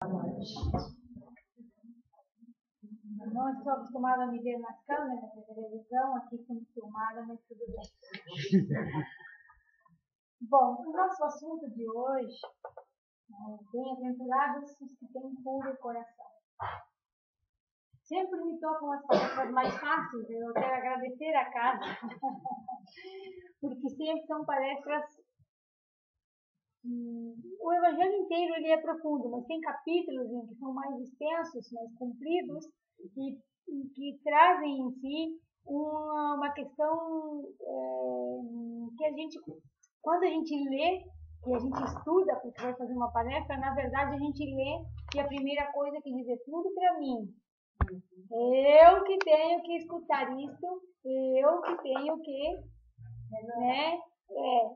Não estou acostumada a me ver nas câmeras da televisão, aqui como filmada, mas tudo bem. Bom, o nosso assunto de hoje é bem-aventurados os que têm puro coração. Sempre me tocam as palavras mais fáceis, eu quero agradecer a casa, porque sempre são palestras. O Evangelho inteiro ele é profundo, mas tem capítulos em que são mais extensos, mais compridos, que trazem em si uma questão que a gente, quando a gente lê e a gente estuda, porque vai fazer uma palestra, na verdade a gente lê e a primeira coisa que diz é tudo para mim. Eu que tenho que escutar isso, eu que tenho que, né?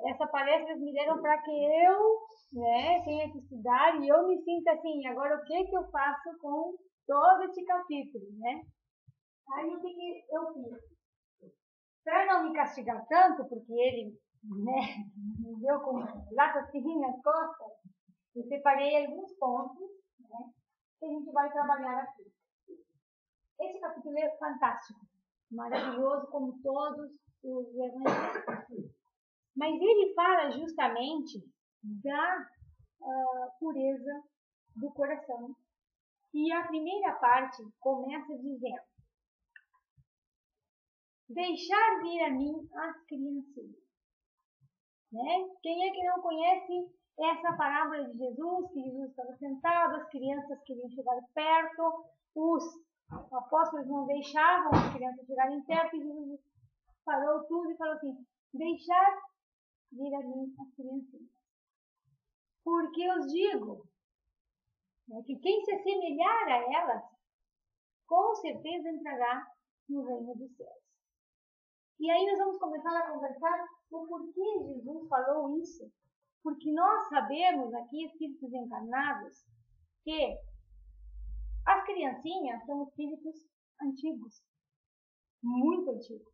Essa palestra eles me deram para que eu, né, tenha que estudar e eu me sinta assim, agora o que eu faço com todo esse capítulo, né? Aí o que eu fiz? Para não me castigar tanto, porque ele, né, me deu com latas nas costas, eu separei alguns pontos, né, que a gente vai trabalhar aqui. Esse capítulo é fantástico, maravilhoso, como todos os evangelhos. Mas ele fala justamente da pureza do coração. E a primeira parte começa dizendo: deixar vir a mim as criancinhas. Né? Quem é que não conhece essa parábola de Jesus, que Jesus estava sentado, as crianças queriam chegar perto, os apóstolos não deixavam as crianças chegarem perto, e Jesus parou tudo e falou assim: deixar vir a mim as criancinhas. Porque eu digo, né, que quem se assemelhar a elas, com certeza entrará no reino dos céus. E aí nós vamos começar a conversar o porquê Jesus falou isso. Porque nós sabemos aqui, espíritos encarnados, que as criancinhas são espíritos antigos, muito antigos.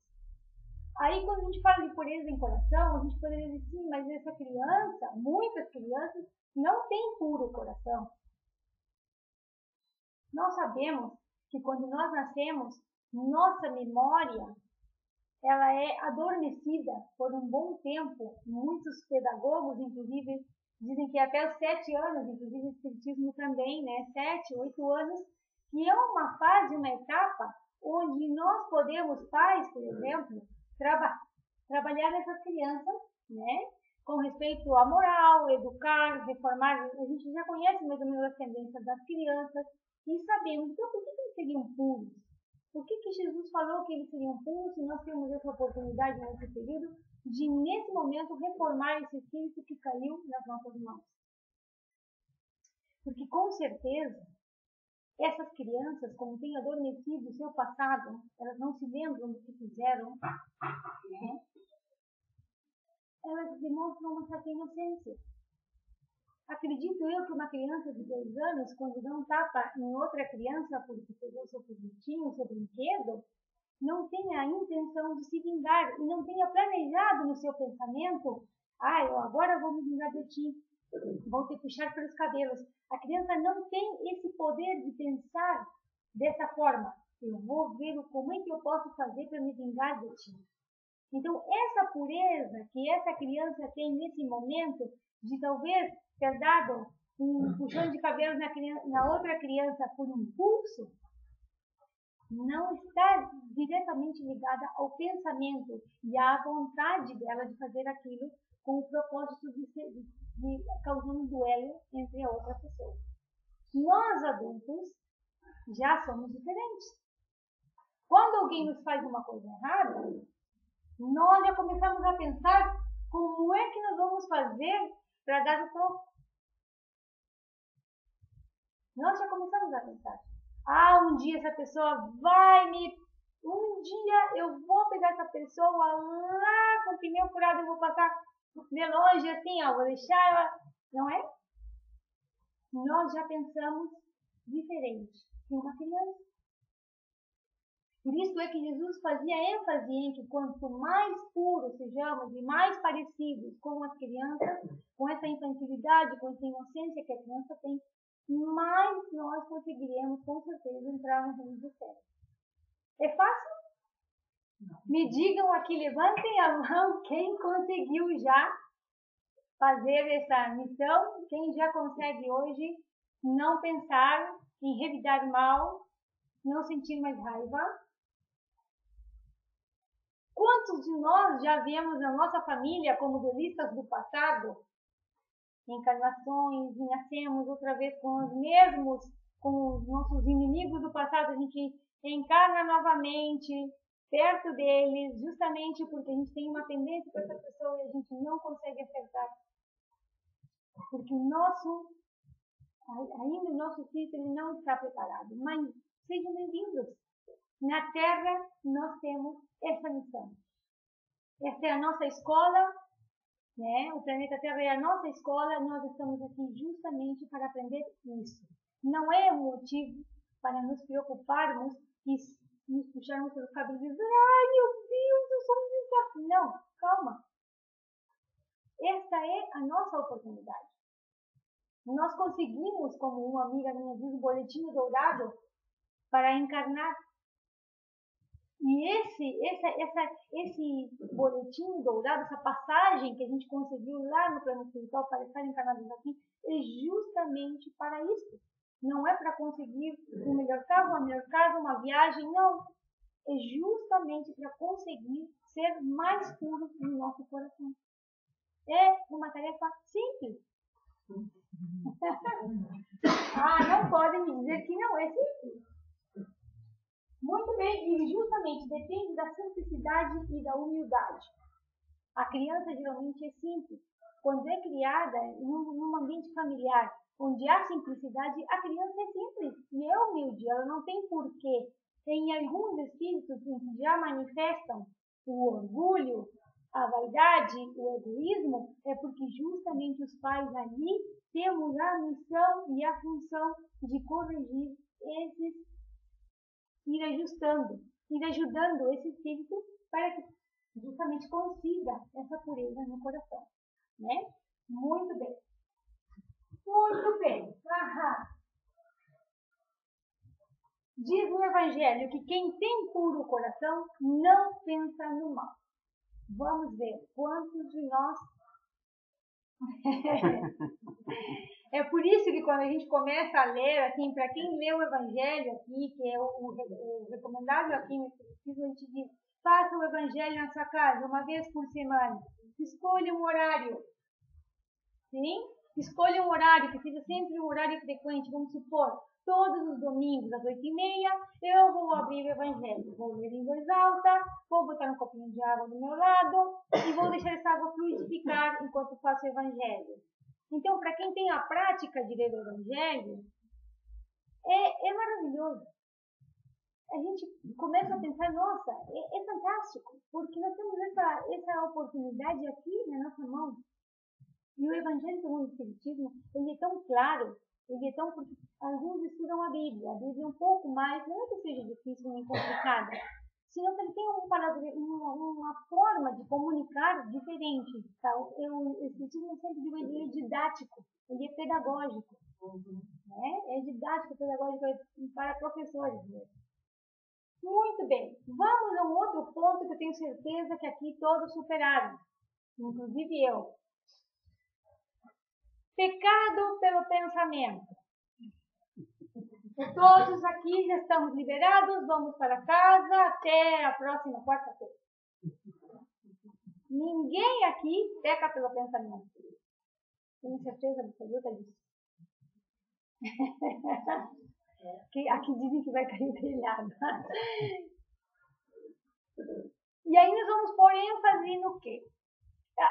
Aí quando a gente fala de pureza em coração, a gente poderia dizer sim, mas essa criança, muitas crianças, não têm puro coração. Nós sabemos que quando nós nascemos, nossa memória ela é adormecida por um bom tempo. Muitos pedagogos, inclusive, dizem que até os 7 anos, inclusive o espiritismo também, né? 7, 8 anos, que é uma fase, uma etapa, onde nós podemos, pais, por exemplo, trabalhar nessas crianças, né? Com respeito à moral, educar, reformar. A gente já conhece mais ou menos as tendências das crianças e sabemos, então, por que eles seriam puros? Por que Jesus falou que eles seriam puros se nós temos essa oportunidade nesse período de, nesse momento, reformar esse espírito que caiu nas nossas mãos? Porque, com certeza, essas crianças, como têm adormecido o seu passado, elas não se lembram do que fizeram, né? Elas demonstram uma certa inocência. Acredito eu que uma criança de 2 anos, quando dá um tapa em outra criança porque pegou seu produtinho, seu brinquedo, não tenha a intenção de se vingar e não tenha planejado no seu pensamento: eu agora vou me vingar de ti, vou te puxar pelos cabelos. A criança não tem esse poder de pensar dessa forma: eu vou ver como é que eu posso fazer para me vingar de ti. Então, essa pureza que essa criança tem nesse momento, de talvez ter dado um puxão de cabelo na outra criança por impulso, não está diretamente ligada ao pensamento e à vontade dela de fazer aquilo com o propósito de causar um duelo entre a outra pessoa. Nós, adultos, já somos diferentes. Quando alguém nos faz uma coisa errada, nós já começamos a pensar como é que nós vamos fazer para dar o troco. Nós já começamos a pensar: um dia essa pessoa vai me... Um dia eu vou pegar essa pessoa lá com o pneu furado, eu vou passar de longe assim, vou deixar ela... Não é? Nós já pensamos diferente de uma criança. Por isso é que Jesus fazia ênfase em que quanto mais puros sejamos e mais parecidos com as crianças, com essa infantilidade, com essa inocência que a criança tem, mais nós conseguiremos, com certeza, entrar no reino dos céus. É fácil? Me digam aqui, levantem a mão quem conseguiu já fazer essa missão, quem já consegue hoje não pensar em revidar mal, não sentir mais raiva. Quantos de nós já vemos na nossa família como duelistas do passado? Encarnações, e nascemos outra vez com os mesmos, com os nossos inimigos do passado, a gente encarna novamente perto deles, justamente porque a gente tem uma tendência para essa pessoa e a gente não consegue acertar. Porque ainda o nosso espírito ele não está preparado. Mas sejam bem-vindos. Na Terra nós temos essa missão. Essa é a nossa escola, né? O planeta Terra é a nossa escola, nós estamos aqui justamente para aprender isso. Não é um motivo para nos preocuparmos e nos puxarmos pelo cabelo e dizer, ai meu Deus, eu sou um desafio. Não, calma. Esta é a nossa oportunidade. Nós conseguimos, como uma amiga minha diz, um boletim dourado para encarnar. E esse boletim dourado, essa passagem que a gente conseguiu lá no plano espiritual para estar encarnados aqui, é justamente para isso. Não é para conseguir um melhor carro, uma melhor casa, uma viagem, não. É justamente para conseguir ser mais puro no nosso coração. É uma tarefa simples. Não podem me dizer que não é simples. Muito bem, e justamente depende da simplicidade e da humildade. A criança geralmente é simples. Quando é criada num ambiente familiar, onde há simplicidade, a criança é simples e é humilde. Ela não tem porquê. Em alguns espíritos que já manifestam o orgulho, a vaidade, o egoísmo, é porque justamente os pais ali temos a missão e a função de corrigir esses, ir ajudando esse espírito para que justamente consiga essa pureza no coração, né? Muito bem. Muito bem. Diz no Evangelho que quem tem puro coração não pensa no mal. Vamos ver quantos de nós... É por isso que quando a gente começa a ler, assim, para quem lê o Evangelho aqui, que é o recomendado aqui no Espiritismo, a gente diz, faça o Evangelho na sua casa, uma vez por semana. Escolha um horário. Sim? Escolha um horário, que seja sempre um horário frequente. Vamos supor, todos os domingos, às 8h30, eu vou abrir o Evangelho. Vou ler em voz alta, vou botar um copinho de água do meu lado e vou deixar essa água fluidificar enquanto faço o Evangelho. Então, para quem tem a prática de ler o Evangelho, é maravilhoso. A gente começa a pensar, nossa, é fantástico, porque nós temos essa oportunidade aqui na nossa mão. E o Evangelho segundo o Espiritismo, ele é tão claro, ele é tão... Porque alguns estudam a Bíblia é um pouco mais, não é que seja difícil nem complicada, senão que ele tem uma forma de comunicar diferente. Tá? O Espiritismo, eu sempre digo, ele é didático, ele é pedagógico. Né? É didático, pedagógico para professores mesmo. Muito bem, vamos a um outro ponto que eu tenho certeza que aqui todos superaram, inclusive eu. Pecado pelo pensamento. Todos aqui já estamos liberados, vamos para casa até a próxima quarta-feira. Ninguém aqui peca pelo pensamento. Tenho certeza absoluta disso. Aqui dizem que vai cair o telhado. E aí nós vamos pôr ênfase no quê?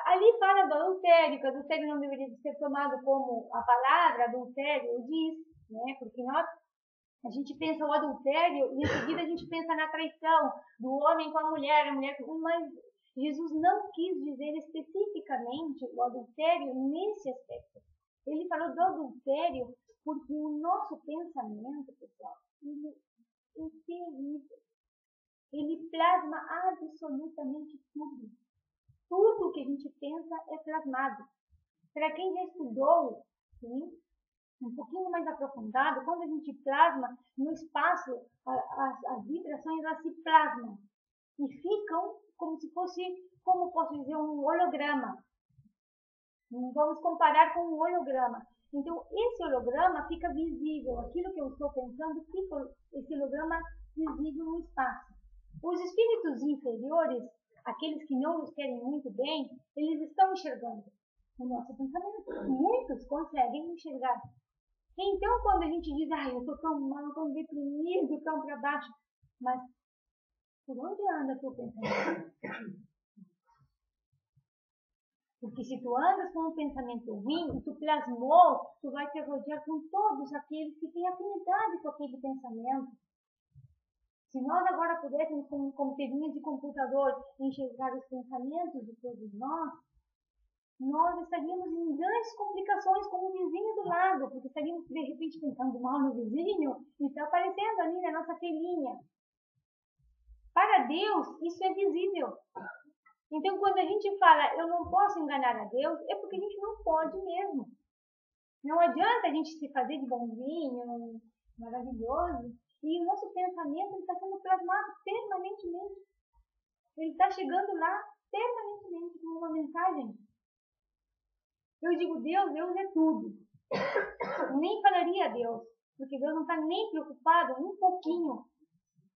Ali fala do adultério, que o adultério não deveria ser tomado como a palavra adultério diz, né? Porque a gente pensa o adultério e em seguida a gente pensa na traição do homem com a mulher com... Mas Jesus não quis dizer especificamente o adultério nesse aspecto. Ele falou do adultério porque o nosso pensamento, pessoal, ele é terrível. Ele plasma absolutamente tudo. Tudo que a gente pensa é plasmado. Para quem já estudou, sim, um pouquinho mais aprofundado, quando a gente plasma no espaço, as vibrações elas se plasmam e ficam como se fosse, como posso dizer, um holograma. Vamos comparar com um holograma. Então, esse holograma fica visível. Aquilo que eu estou pensando, fica esse holograma visível no espaço. Os espíritos inferiores, aqueles que não nos querem muito bem, eles estão enxergando o nosso pensamento. Muitos conseguem enxergar. Então, quando a gente diz, eu estou tão mal, tão deprimido, tão para baixo, mas por onde anda teu pensamento? Porque se tu andas com um pensamento ruim, tu plasmou, tu vai te rodear com todos aqueles que têm afinidade com aquele pensamento. Se nós agora pudéssemos, como telinhas de computador, enxergar os pensamentos de todos nós estaríamos em grandes complicações com o vizinho do lado, porque estaríamos de repente pensando mal no vizinho e está aparecendo ali na nossa telinha. Para Deus, isso é visível. Então, quando a gente fala, eu não posso enganar a Deus, é porque a gente não pode mesmo. Não adianta a gente se fazer de bonzinho, maravilhoso, e o nosso pensamento está sendo plasmado permanentemente. Ele está chegando lá permanentemente com uma mensagem. Eu digo, Deus é tudo. Eu nem falaria a Deus, porque Deus não está nem preocupado um pouquinho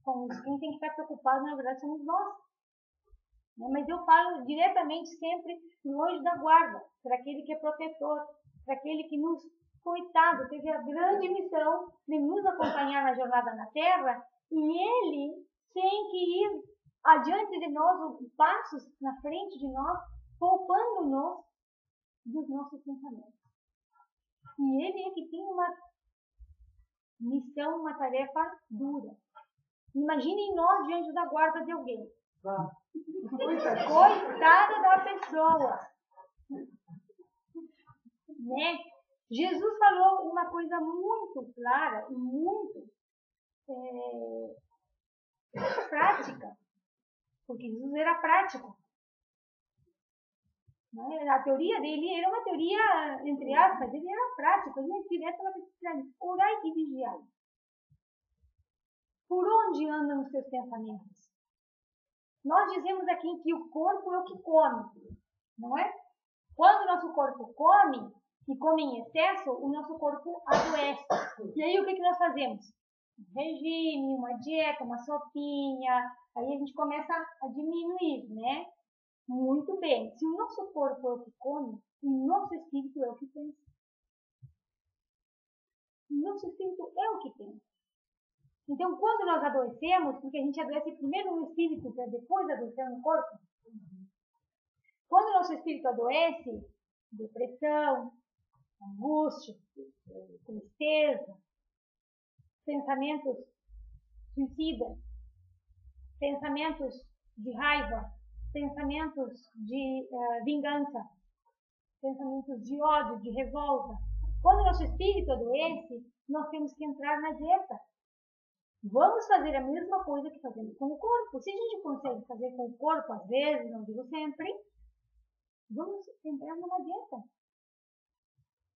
com isso. Quem tem que estar preocupado, na verdade, somos nós. Mas eu falo diretamente sempre no anjo da guarda, para aquele que é protetor, para aquele que nos, coitado, teve a grande missão de nos acompanhar na jornada na Terra, e ele tem que ir adiante de nós, passos na frente de nós, poupando-nos dos nossos pensamentos. E ele é que tem uma missão, uma tarefa dura. Imaginem nós diante da guarda de alguém. Coitada da pessoa. Né? Jesus falou uma coisa muito clara e muito prática, porque Jesus era prático. Né? A teoria dele era uma teoria, entre aspas, ele era prático, ele é direto na pesquisa, orai e vigiai. Por onde andam os seus pensamentos? Nós dizemos aqui que o corpo é o que come, não é? Quando o nosso corpo come, e come em excesso, o nosso corpo adoece. E aí o que nós fazemos? Um regime, uma dieta, uma sopinha, aí a gente começa a diminuir, né? Muito bem. Se o nosso corpo é o que come, o nosso espírito é o que pensa. O nosso espírito é o que pensa. Então, quando nós adoecemos, porque a gente adoece primeiro no espírito, para depois adoecer no corpo, quando o nosso espírito adoece, depressão, angústia, tristeza, pensamentos suicidas, pensamentos de raiva, pensamentos de vingança, pensamentos de ódio, de revolta. Quando o nosso espírito adoece, nós temos que entrar na dieta. Vamos fazer a mesma coisa que fazemos com o corpo. Se a gente consegue fazer com o corpo, às vezes, não digo sempre, vamos entrar numa dieta.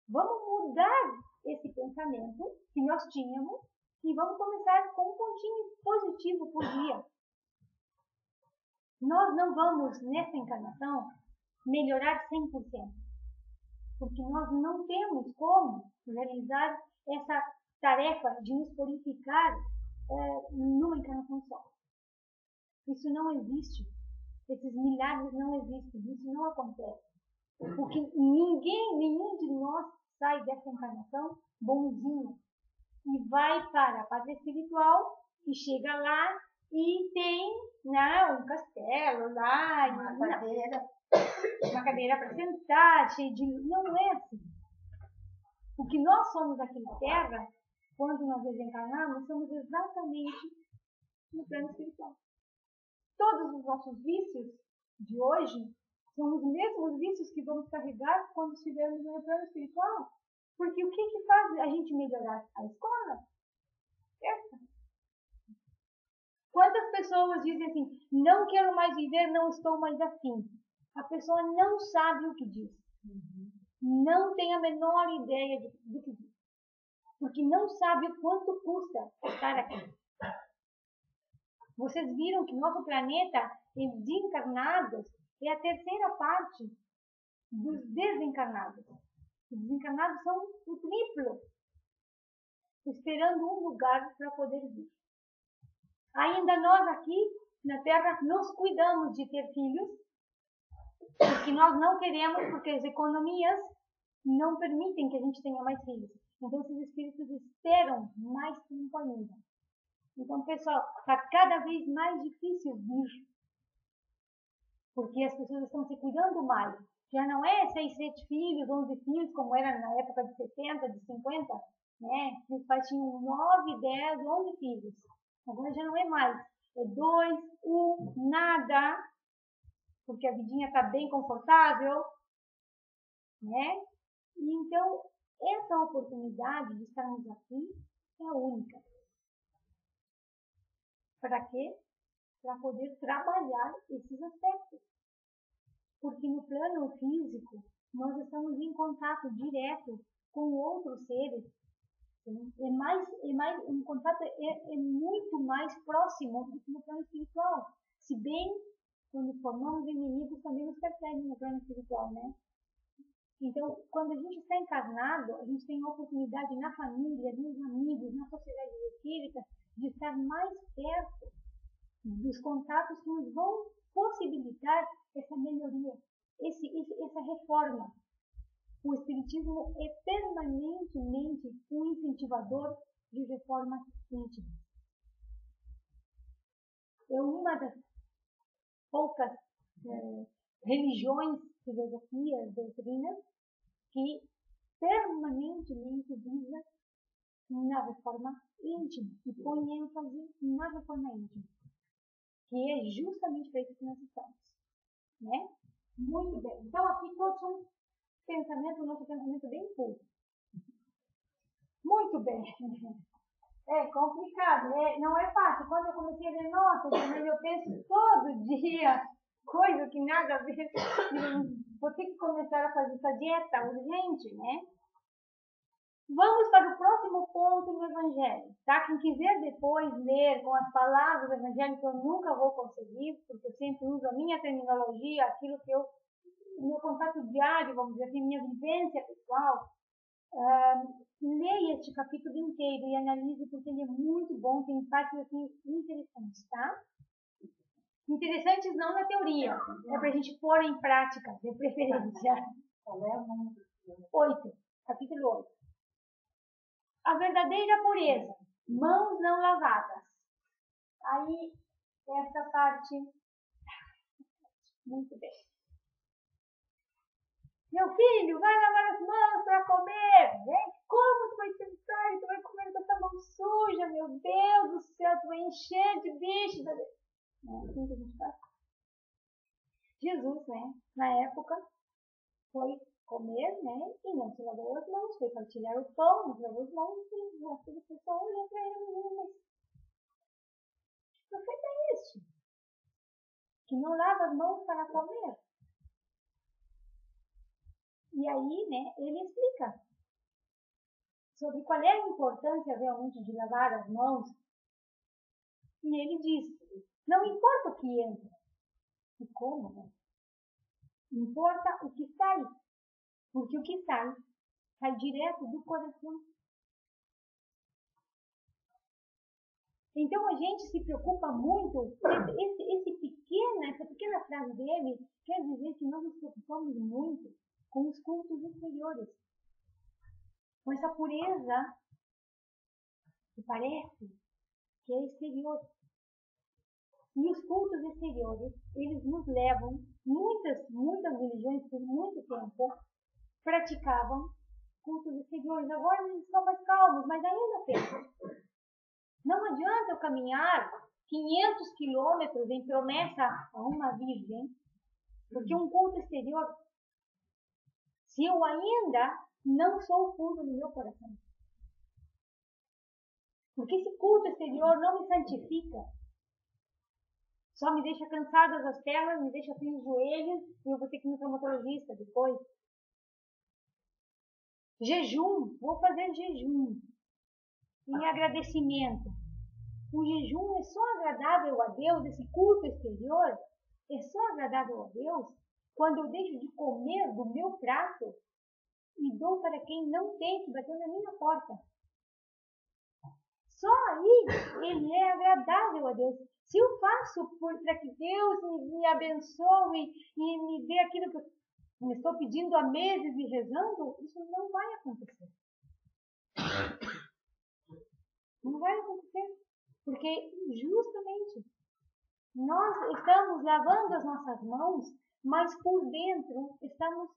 Vamos mudar esse pensamento que nós tínhamos e vamos começar com um pontinho positivo por dia. Nós não vamos, nessa encarnação, melhorar 100%, porque nós não temos como realizar essa tarefa de nos purificar numa encarnação só. Isso não existe. Esses milagres não existem. Isso não acontece. Porque nenhum de nós sai dessa encarnação bonzinho e vai para a pátria espiritual e chega lá e tem um castelo lá, uma cadeira para sentar, cheio de... Não é assim. O que nós somos aqui na Terra, quando nós desencarnamos, somos exatamente no plano espiritual. Todos os nossos vícios de hoje são os mesmos vícios que vamos carregar quando estivermos no plano espiritual. Porque o que faz a gente melhorar? A escola. Certo? Quantas pessoas dizem assim, não quero mais viver, não estou mais afim. A pessoa não sabe o que diz. Não tem a menor ideia do que diz. porque não sabe o quanto custa estar aqui. Vocês viram que nosso planeta, em desencarnados, é a terceira parte dos desencarnados. Os desencarnados são o triplo, esperando um lugar para poder vir. Ainda nós aqui na Terra nos cuidamos de ter filhos, porque nós não queremos, porque as economias não permitem que a gente tenha mais filhos. Então esses espíritos esperam mais tempo ainda. Então, pessoal, está cada vez mais difícil vir, porque as pessoas estão se cuidando mais. Já não é 6, 7 filhos, 11 filhos, como era na época de 70, de 50, né? Os pais tinham 9, 10, 11 filhos. Agora já não é mais. É 2, 1, nada, porque a vidinha está bem confortável, né? E então, essa oportunidade de estarmos aqui é única. Para quê? Para poder trabalhar esses aspectos. Porque no plano físico, nós estamos em contato direto com outros seres. Um contato é muito mais próximo do que no plano espiritual. Se bem, quando formamos inimigos, também nos perseguem no plano espiritual, né? Então, quando a gente está encarnado, a gente tem a oportunidade na família, nos amigos, na sociedade espírita, de estar mais perto dos contatos que nos vão possibilitar essa melhoria, essa reforma. O Espiritismo é permanentemente um incentivador de reformas íntimas. É uma das poucas religiões, filosofias, doutrinas que permanentemente visa na reforma íntima e põe ênfase na reforma íntima, que é justamente para isso que nós estamos, né? Muito bem. Então aqui todos são pensamento, nosso pensamento bem puro. Muito bem. É complicado, não é fácil. Quando eu comecei a ver notas, mas eu penso todo dia, coisa que nada a ver. Vou ter que começar a fazer essa dieta urgente, né? Vamos para o próximo ponto do Evangelho, tá? Quem quiser depois ler com as palavras do Evangelho, que eu nunca vou conseguir, porque eu sempre uso a minha terminologia, aquilo que o meu contato diário, vamos dizer assim, minha vivência pessoal, leia este capítulo inteiro e analise, porque ele é muito bom, tem partes assim interessantes, tá? Interessantes não na teoria, é para a gente pôr em prática, de preferência. Qual é o número? 8, capítulo 8. A verdadeira pureza, mãos não lavadas. Aí, essa parte, muito bem. Meu filho, vai lavar as mãos para comer. Como tu vai sentar e tu vai comer com essa mão suja? Meu Deus do céu, tu vai encher de bicho. Não é assim que a gente faz. Jesus, né, na época, foi comer, né, e não se lavou as mãos, foi partilhar o pão, não se lavou as mãos, e o pessoal olhou para ele, mas que profeta é este? Que não lava as mãos para comer? E aí, né, ele explica sobre qual é a importância realmente de lavar as mãos. E ele diz, não importa o que entra e como, né? Importa o que sai, porque o que sai direto do coração. Então a gente se preocupa muito, essa pequena frase dele quer dizer que nós nos preocupamos muito com os cultos exteriores, com essa pureza que parece que é exterior. E os cultos exteriores, eles nos levam, muitas religiões por muito tempo praticavam cultos exteriores. Agora eles estão mais calmos, mas ainda tem. Não adianta eu caminhar 500 quilômetros em promessa a uma virgem, porque um culto exterior, se eu ainda não sou puro no meu coração. Porque esse culto exterior não me santifica. Só me deixa cansada das pernas, me deixa sem os joelhos, e eu vou ter que ir no traumatologista depois. Jejum, vou fazer jejum. em agradecimento. O jejum é só agradável a Deus, esse culto exterior é só agradável a Deus quando eu deixo de comer do meu prato e dou para quem não tem, que bateu na minha porta. Só aí ele é agradável a Deus. Se eu faço para que Deus me abençoe e me dê aquilo que eu estou pedindo há meses e rezando, isso não vai acontecer. Não vai acontecer. Porque justamente nós estamos lavando as nossas mãos, mas por dentro estamos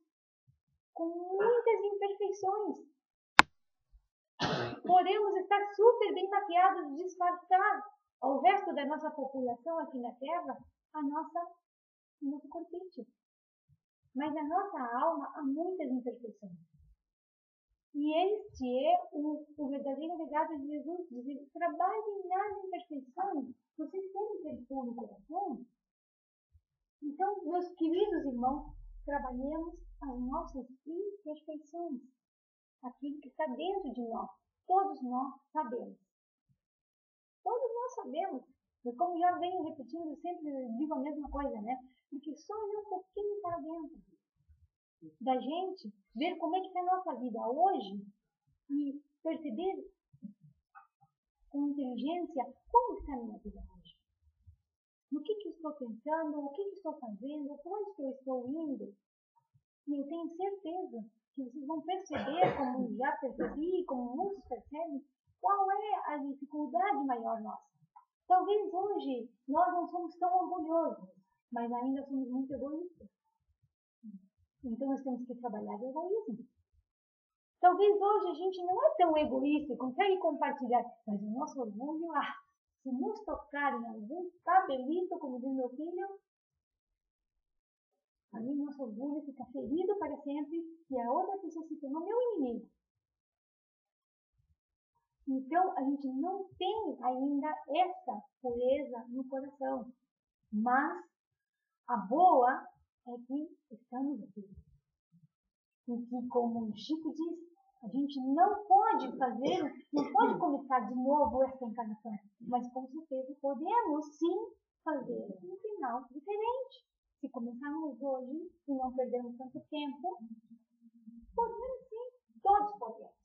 com muitas imperfeições. Podemos estar super bem maquiados e disfarçar ao resto da nossa população aqui na Terra o nosso corpite. Mas na nossa alma há muitas imperfeições. E este é o verdadeiro legado de Jesus, dizer, trabalhem nas imperfeições, vocês querem ter puro no coração? Então, meus queridos irmãos, trabalhemos as nossas imperfeições, aquilo que está dentro de nós. Todos nós sabemos. Todos nós sabemos. E como já venho repetindo, eu sempre digo a mesma coisa, né? Porque só olhar um pouquinho para dentro da gente, ver como é que está a nossa vida hoje e perceber com inteligência como está a minha vida hoje. No que eu estou pensando, o que estou fazendo, para onde eu estou indo. E eu tenho certeza que vocês vão perceber, como já percebi, como muitos percebem, qual é a dificuldade maior nossa. Talvez hoje nós não somos tão orgulhosos, mas ainda somos muito egoístas. Então nós temos que trabalhar o egoísmo. Talvez hoje a gente não é tão egoísta e consegue compartilhar, mas o nosso orgulho, se nos tocar em algum cabelito, como diz meu filho, aí nosso orgulho fica ferido para sempre e a outra pessoa se tornou meu inimigo. Então, a gente não tem ainda essa pureza no coração. Mas a boa é que estamos aqui. E que, como o Chico diz, a gente não pode começar de novo essa encarnação. Mas, com certeza, podemos sim fazer um final diferente. Se começarmos hoje e não perdermos tanto tempo, podemos sim, todos podemos.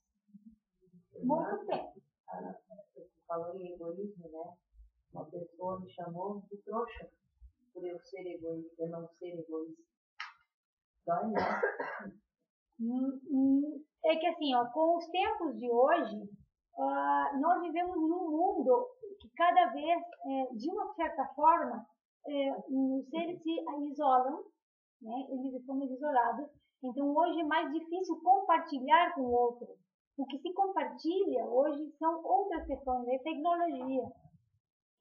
Muito bem. Você falou em egoísmo, né? Uma pessoa me chamou de trouxa por eu ser egoísta, eu não ser egoísta. Dói, né? É que assim, com os tempos de hoje, nós vivemos num mundo que cada vez, de uma certa forma, os seres se isolam, né? Eles estão mais isolados. Então hoje é mais difícil compartilhar com o outro. O que se compartilha hoje são outras questões, é tecnologia.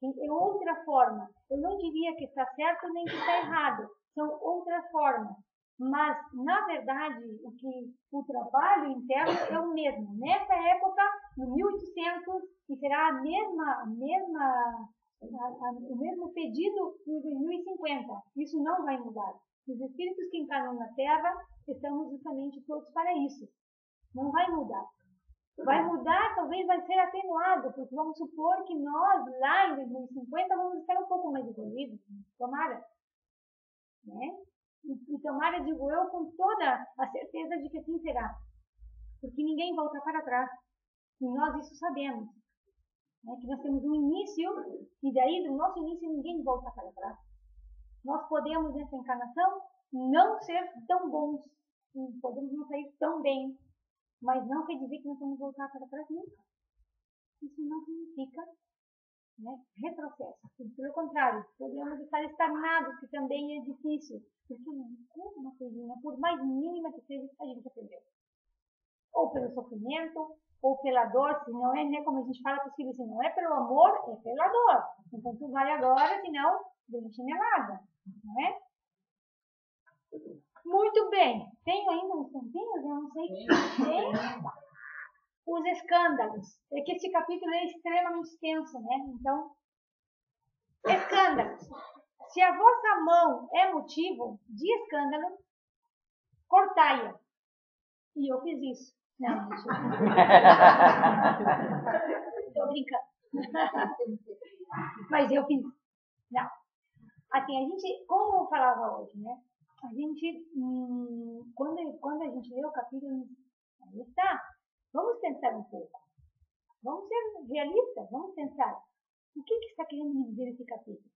É outra forma. Eu não diria que está certo nem que está errado. São outras formas. Mas, na verdade, o trabalho interno é o mesmo. Nessa época, no 1800, e será o mesmo pedido no 2050. Isso não vai mudar. Os espíritos que encarnam na Terra, estamos justamente todos para isso. Não vai mudar. Vai mudar, talvez vai ser atenuado, porque vamos supor que nós, lá em 2050, vamos estar um pouco mais evoluídos. Tomara. Né? E tomara, digo eu, com toda a certeza de que assim será. Porque ninguém volta para trás. E nós isso sabemos. Né? Que nós temos um início, e daí do nosso início ninguém volta para trás. Nós podemos, nessa encarnação, não ser tão bons. Podemos não sair tão bem. Mas não quer dizer que nós vamos voltar para trás nunca. Isso não significa, né, retrocesso. Pelo contrário, podemos estar estagnados, que também é difícil. Porque uma coisinha, por mais mínima que seja, a gente aprendeu. Ou pelo sofrimento, ou pela dor, se não é, né, como a gente fala para os filhos, se não é pelo amor, é pela dor. Então tu vai agora, senão vem chinelada, não é? Muito bem. Tenho ainda uns tempinhos, eu não sei se tem. Os escândalos. É que este capítulo é extremamente extenso, né? Então, escândalos. Se a vossa mão é motivo de escândalo, cortai-a. E eu fiz isso. Não, Tô brincando. Mas eu fiz. Não. Assim, a gente, como eu falava hoje, né? A gente, quando a gente lê o capítulo, aí está. Vamos pensar um pouco. Vamos ser realistas, vamos pensar. O que está querendo me dizer esse capítulo?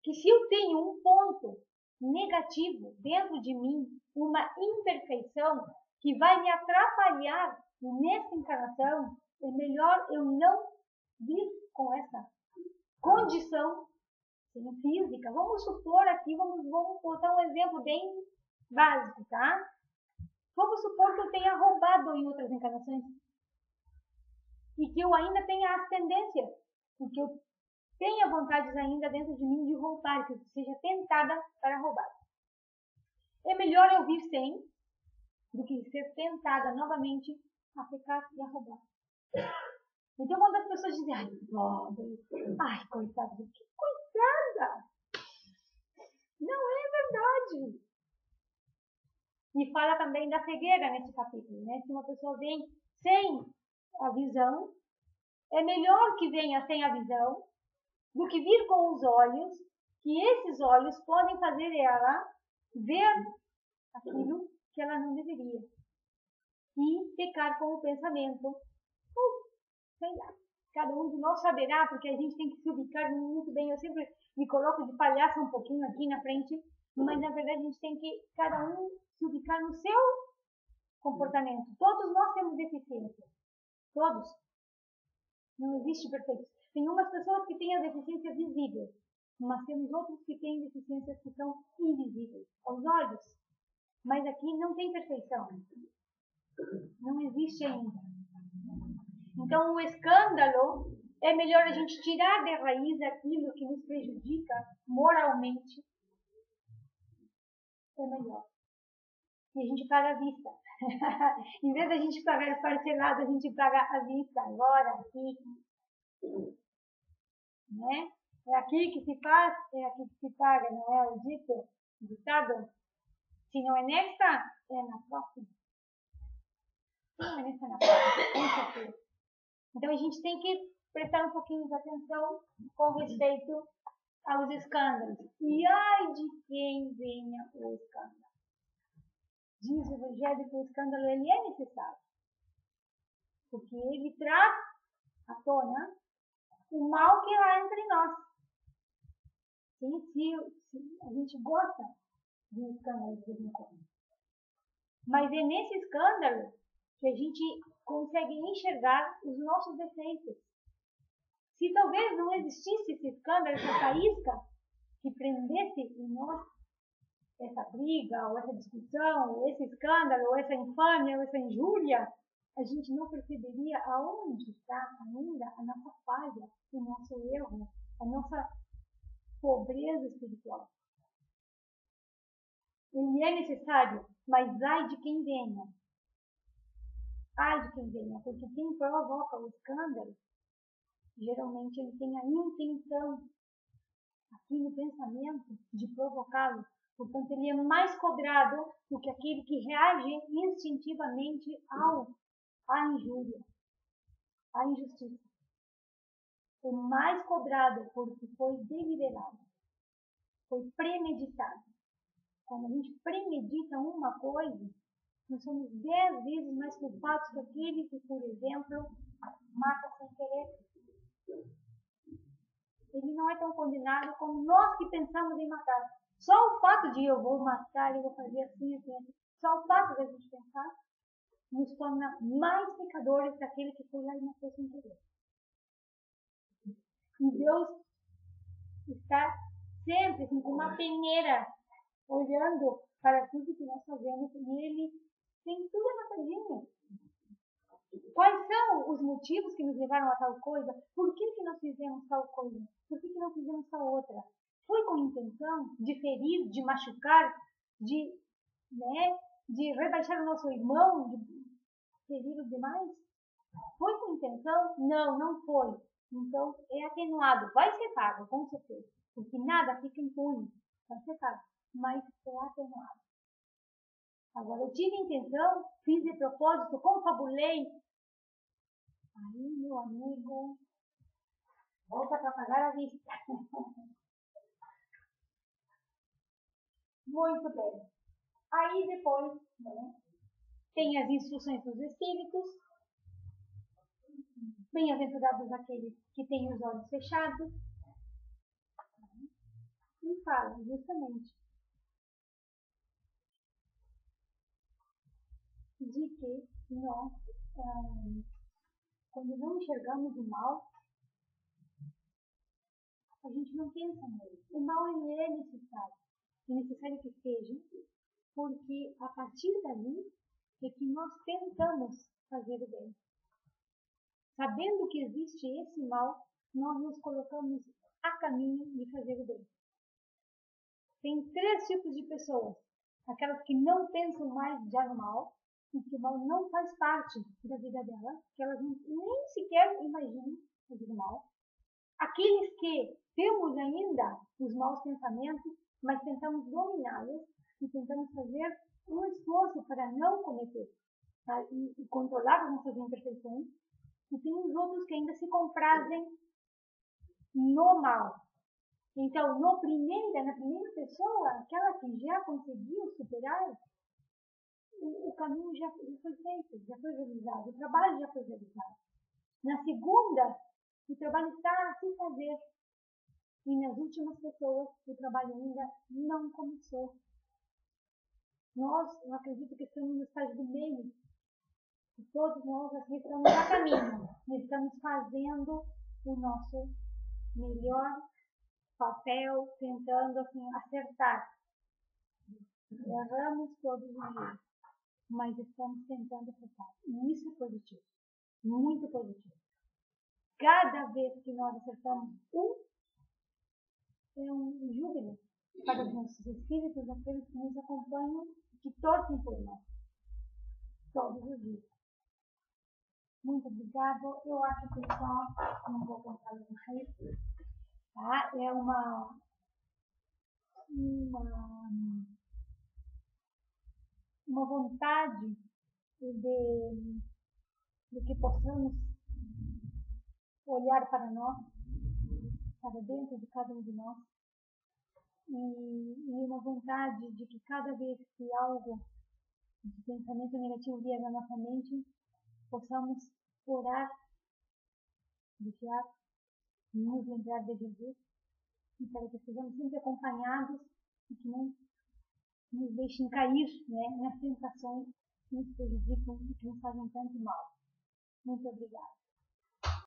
Que se eu tenho um ponto negativo dentro de mim, uma imperfeição que vai me atrapalhar nessa encarnação, é melhor eu não vir com essa condição física. Vamos supor aqui, vamos botar um exemplo bem básico, tá? Vamos supor que eu tenha roubado em outras encarnações e que eu ainda tenha ascendência, e que eu tenha vontades ainda dentro de mim de roubar, que eu seja tentada para roubar. É melhor eu vir sem do que ser tentada novamente a pecar e a roubar. Então, quando as pessoas dizem, ai, pobre, ai, coitada, que coitada! Não é verdade. E fala também da cegueira nesse capítulo, né? Se uma pessoa vem sem a visão, é melhor que venha sem a visão do que vir com os olhos, que esses olhos podem fazer ela ver aquilo que ela não deveria. E pecar com o pensamento. Sei lá. Cada um de nós saberá, porque a gente tem que se ubicar muito bem. Eu sempre me coloco de palhaça um pouquinho aqui na frente, mas na verdade a gente tem que, cada um, se ubicar no seu comportamento. Todos nós temos deficiência. Todos. Não existe perfeito. Tem umas pessoas que têm a deficiência visível, mas temos outros que têm deficiências que são invisíveis, aos olhos. Mas aqui não tem perfeição. Não existe ainda. Então, o escândalo é melhor a gente tirar de raiz aquilo que nos prejudica moralmente. É melhor. E a gente paga à vista. Em vez da gente pagar parcelado, a gente paga à vista. Agora, aqui. Né? É aqui que se faz, é aqui que se paga, não é o ditado? Se não é nesta, é na próxima. Se não é nesta, é na próxima, com certeza. Então a gente tem que prestar um pouquinho de atenção com respeito aos escândalos. E ai de quem venha o escândalo. Diz o Evangelho que o escândalo ele é necessário. Porque ele traz à tona o mal que há entre nós. Se a gente gosta de um escândalo de vez em quando. Mas é nesse escândalo que a gente consegue enxergar os nossos defeitos. Se talvez não existisse esse escândalo, essa faísca que prendesse em nós essa briga, ou essa discussão, ou esse escândalo, ou essa infâmia, ou essa injúria, a gente não perceberia aonde está ainda a nossa falha, o nosso erro, a nossa pobreza espiritual. Ele é necessário, mas ai de quem venha. Ai de quem venha, porque quem provoca o escândalo, geralmente ele tem a intenção, aqui no pensamento, de provocá-lo. Portanto, ele é mais cobrado do que aquele que reage instintivamente à injúria, à injustiça. É mais cobrado porque foi deliberado, foi premeditado. Quando a gente premedita uma coisa, nós somos 10 vezes mais culpados que aquele que, por exemplo, mata sem querer. Ele não é tão condenado como nós que pensamos em matar. Só o fato de eu vou matar, eu vou fazer assim, só o fato de a gente pensar, nos torna mais pecadores daquele que foi lá e matou sem querer. E Deus está sempre assim, com uma peneira, olhando para tudo que nós fazemos, e Ele tem tudo anotadinho. Quais são os motivos que nos levaram a tal coisa? Por que nós fizemos tal coisa? Por que não fizemos tal outra? Foi com intenção de ferir, de machucar, de rebaixar o nosso irmão, de ferir os demais? Foi com intenção? Não, não foi. Então é atenuado. Vai ser pago, com certeza. Porque nada fica impune. Vai ser pago. Mas é atenuado. Agora, eu tive intenção, fiz de propósito, confabulei. Aí, meu amigo, volta para pagar a vista. Muito bem. Aí depois, né, tem as instruções dos espíritos. Bem-aventurados aqueles que têm os olhos fechados. E fala justamente de que nós, quando não enxergamos o mal, a gente não pensa nele. O mal ele é necessário. É necessário que esteja, porque a partir dali é que nós tentamos fazer o bem. Sabendo que existe esse mal, nós nos colocamos a caminho de fazer o bem. Tem 3 tipos de pessoas. Aquelas que não pensam mais já no mal, e que o mal não faz parte da vida delas, que elas nem sequer imaginam fazer o mal. Aqueles que temos ainda os maus pensamentos, mas tentamos dominá-los e tentamos fazer um esforço para não cometer, tá? e controlar as nossas imperfeições. E tem os outros que ainda se comprazem no mal. Então, na primeira pessoa, aquela que já conseguiu superar, o caminho já foi feito, já foi realizado, o trabalho já foi realizado. Na segunda, o trabalho está a se fazer. E nas últimas pessoas, o trabalho ainda não começou. Nós, eu acredito que estamos no estágio do meio. E todos nós assim, estamos a caminho. Estamos fazendo o nosso melhor papel, tentando assim, acertar. Erramos todos os dias, mas estamos tentando acertar. E isso é positivo. Muito positivo. Cada vez que nós acertamos é um júbilo para os nossos espíritos, aqueles que nos acompanham, que torcem por nós, todos os dias. Muito obrigado. Eu acho que só não vou contar mais. Tá? É uma vontade de que possamos olhar para nós, para dentro de cada um de nós, e uma vontade de que cada vez que algo de pensamento negativo vier na nossa mente, possamos orar, vigiar, nos lembrar de Jesus, e para que sejamos sempre acompanhados e que não nos deixem cair, né, nas tentações que nos prejudicam e que nos fazem tanto mal. Muito obrigada.